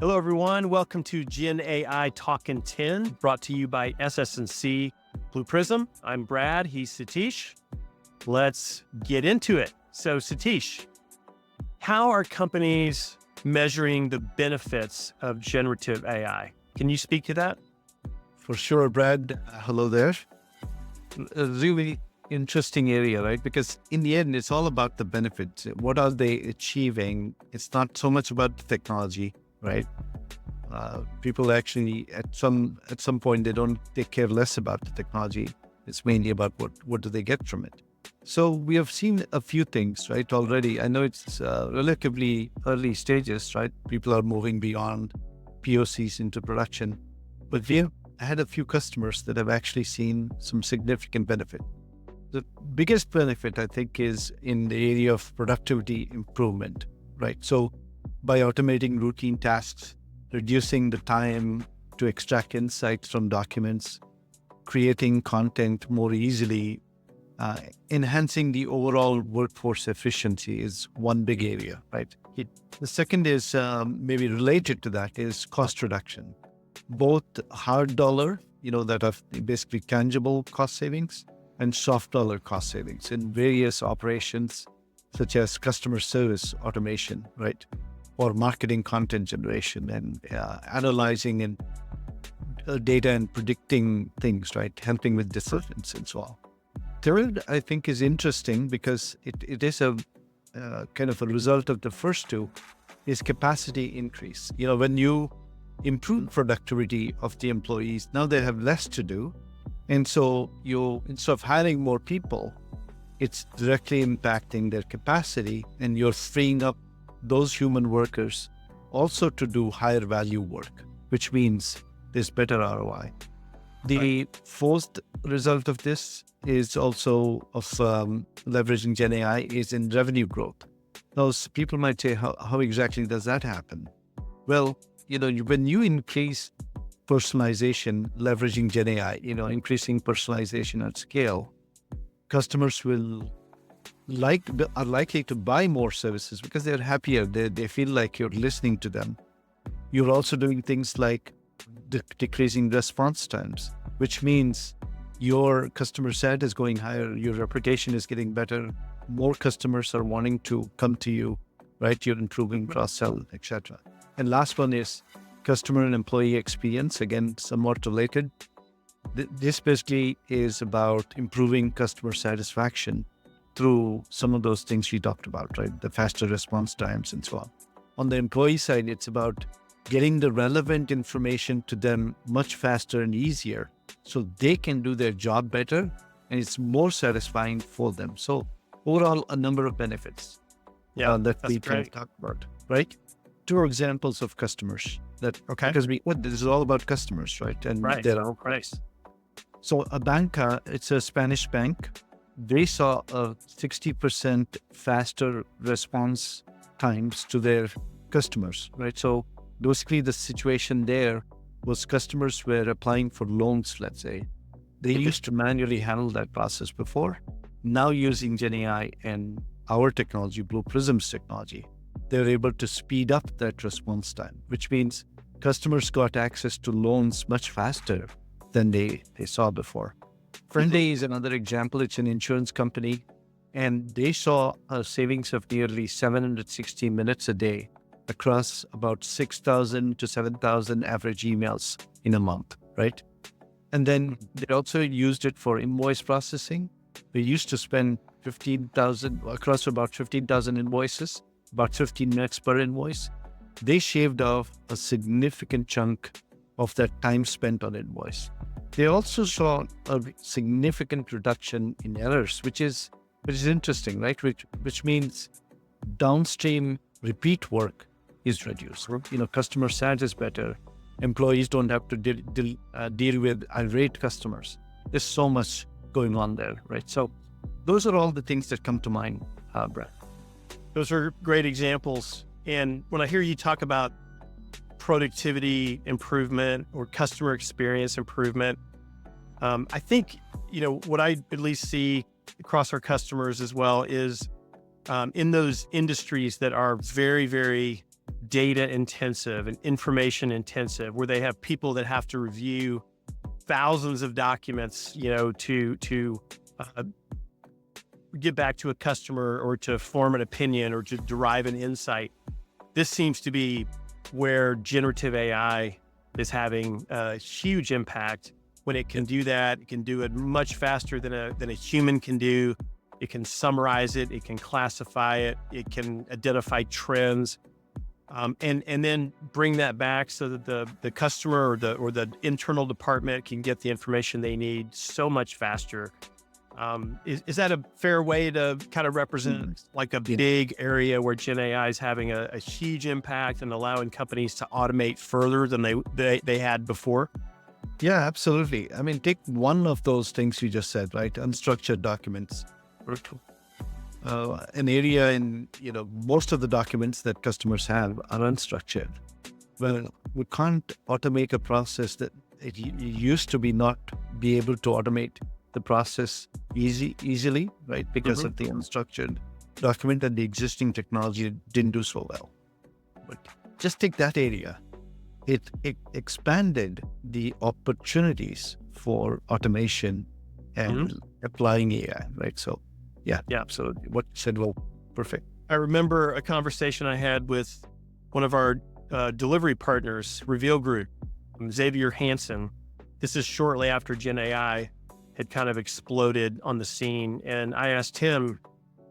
Hello, everyone. Welcome to Gen AI Talkin' 10, brought to you by SS&C Blue Prism. I'm Brad. He's Satish. Let's get into it. So, Satish, how are companies measuring the benefits of generative AI? Can you speak to that? For sure, Brad. Hello there. A really interesting area, right? Because in the end, it's all about the benefits. What are they achieving? It's not so much about the technology, right? People actually, at some point, they care less about the technology. It's mainly about what do they get from it. So we have seen a few things, right? Already, I know it's relatively early stages, right? People are moving beyond POCs into production, but we have had a few customers that have actually seen some significant benefit. The biggest benefit, I think, is in the area of productivity improvement, right? So by automating routine tasks, reducing the time to extract insights from documents, creating content more easily, enhancing the overall workforce efficiency is one big area, right? The second is maybe related to that is cost reduction, both hard dollar, that are basically tangible cost savings, and soft dollar cost savings in various operations, such as customer service automation, right? Or marketing content generation and analyzing and data and predicting things, right? Helping with decisions and so on. Third, I think, is interesting because it is a kind of a result of the first two, is capacity increase. When you improve productivity of the employees, now they have less to do. And so instead of hiring more people, it's directly impacting their capacity, and you're freeing up those human workers also to do higher value work, which means there's better ROI. The fourth result of this is also of leveraging Gen AI is in revenue growth. Now, people might say, how exactly does that happen? Well, when you increase personalization, leveraging Gen AI, increasing personalization at scale, customers are likely to buy more services because they're happier. They feel like you're listening to them. You're also doing things like decreasing response times, which means your customer sat is going higher, your reputation is getting better, more customers are wanting to come to you, right? You're improving cross-sell, etc. And last one is customer and employee experience, again, somewhat related. This basically is about improving customer satisfaction through some of those things we talked about, right? The faster response times and so on. On the employee side, it's about getting the relevant information to them much faster and easier so they can do their job better, and it's more satisfying for them. So overall, a number of benefits that we can talk about, right? Two examples of customers because this is all about customers, right? And their own price. So a bank, it's a Spanish bank. They saw a 60% faster response times to their customers, right? So basically the situation there was customers were applying for loans, let's say. They used to manually handle that process before. Now using Gen AI and our technology, Blue Prism's technology, they're able to speed up that response time, which means customers got access to loans much faster than they saw before. Friendly is another example. It's an insurance company, and they saw a savings of nearly 760 minutes a day across about 6,000 to 7,000 average emails in a month, right? And then they also used it for invoice processing. They used to spend 15,000 across about 15,000 invoices, about 15 minutes per invoice. They shaved off a significant chunk of that time spent on invoice. They also saw a significant reduction in errors, which is interesting, right? Which means downstream repeat work is reduced. Customer sat is better. Employees don't have to deal with irate customers. There's so much going on there, right? So those are all the things that come to mind, Brett. Those are great examples. And when I hear you talk about productivity improvement or customer experience improvement, I think, what I at least see across our customers as well is in those industries that are very, very data intensive and information intensive, where they have people that have to review thousands of documents, to get back to a customer or to form an opinion or to derive an insight. This seems to be where generative AI is having a huge impact. When it can do that, it can do it much faster than a human can do. It can summarize it, it can classify it, it can identify trends, and then bring that back so that the customer or the internal department can get the information they need so much faster. Is that a fair way to kind of represent like a big area where Gen AI is having a huge impact and allowing companies to automate further than they had before? Yeah, absolutely. I mean, take one of those things you just said, right? Unstructured documents. An area in, most of the documents that customers have are unstructured. Well, we can't automate a process that it used to be not be able to automate the process easily, right? Because of the unstructured document and the existing technology didn't do so well. But just take that area. It expanded the opportunities for automation and applying AI, right? So, yeah, absolutely. What you said, well, perfect. I remember a conversation I had with one of our delivery partners, Reveal Group, Xavier Hansen. This is shortly after Gen AI had kind of exploded on the scene. And I asked him,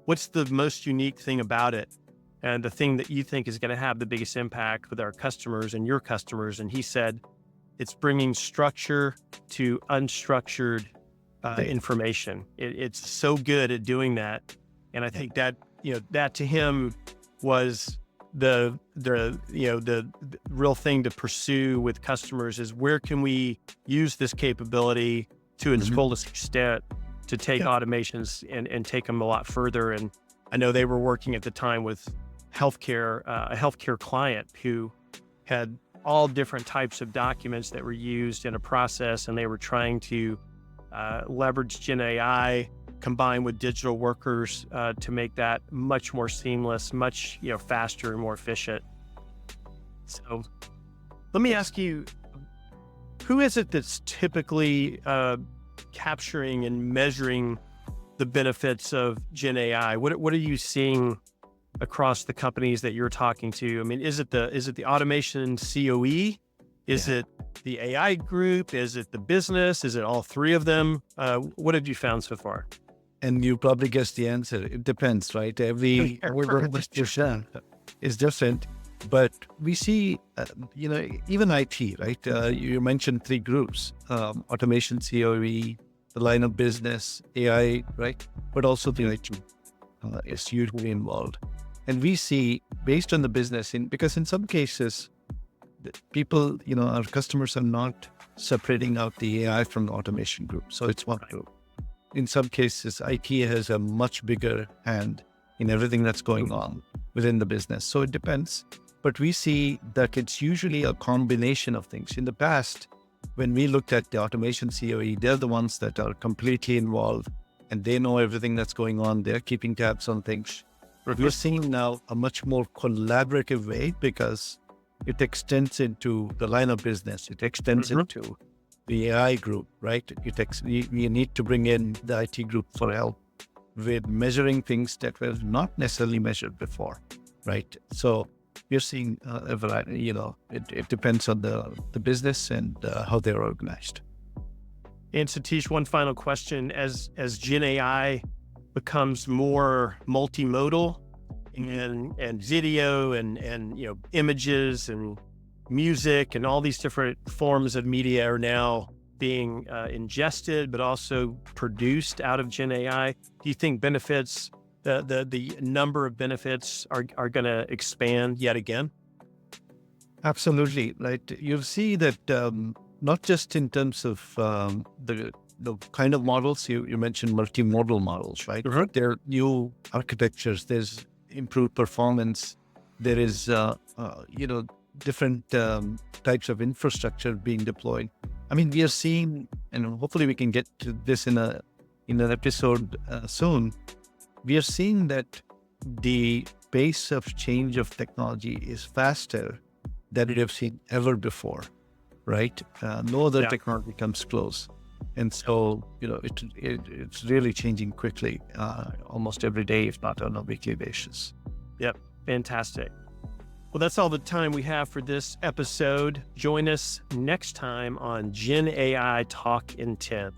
what's the most unique thing about it? And the thing that you think is going to have the biggest impact with our customers and your customers? And he said, it's bringing structure to unstructured information. It's so good at doing that. And I think that, that to him was the real thing to pursue with customers is where can we use this capability to its fullest extent to take automations and take them a lot further. And I know they were working at the time with a healthcare client who had all different types of documents that were used in a process, and they were trying to leverage Gen AI combined with digital workers to make that much more seamless, much faster and more efficient. So let me ask you, who is it that's typically capturing and measuring the benefits of Gen AI? What are you seeing across the companies that you're talking to? I mean, is it the automation COE? Is it the AI group? Is it the business? Is it all three of them? What have you found so far? And you probably guessed the answer. It depends, right? Every organization is different. But we see, even IT, right? You mentioned three groups, automation, COE, the line of business, AI, right? But also the IT is hugely involved. And we see, based on the business, because in some cases, people, our customers are not separating out the AI from the automation group. So it's one group. In some cases, IT has a much bigger hand in everything that's going on within the business. So it depends. But we see that it's usually a combination of things. In the past, when we looked at the automation COE, they're the ones that are completely involved and they know everything that's going on. They're keeping tabs on things. We're seeing now a much more collaborative way because it extends into the line of business. It extends into the AI group, right? You need to bring in the IT group for help with measuring things that were not necessarily measured before, right? So we're seeing a variety, it depends on the business and how they're organized. And Satish, one final question. As Gen AI becomes more multimodal and video and images and music and all these different forms of media are now being ingested, but also produced out of Gen AI, do you think benefits, the number of benefits are going to expand yet again? Absolutely, right. You'll see that not just in terms of the kind of models, you mentioned multimodal models, right? There are new architectures, there's improved performance, there is, different types of infrastructure being deployed. I mean, we are seeing, and hopefully we can get to this in an episode soon, we are seeing that the pace of change of technology is faster than we have seen ever before, right? No other Yeah. technology comes close. And so, it's really changing quickly, almost every day, if not on a weekly basis. Yep. Fantastic. Well, that's all the time we have for this episode. Join us next time on Gen AI Talk in 10.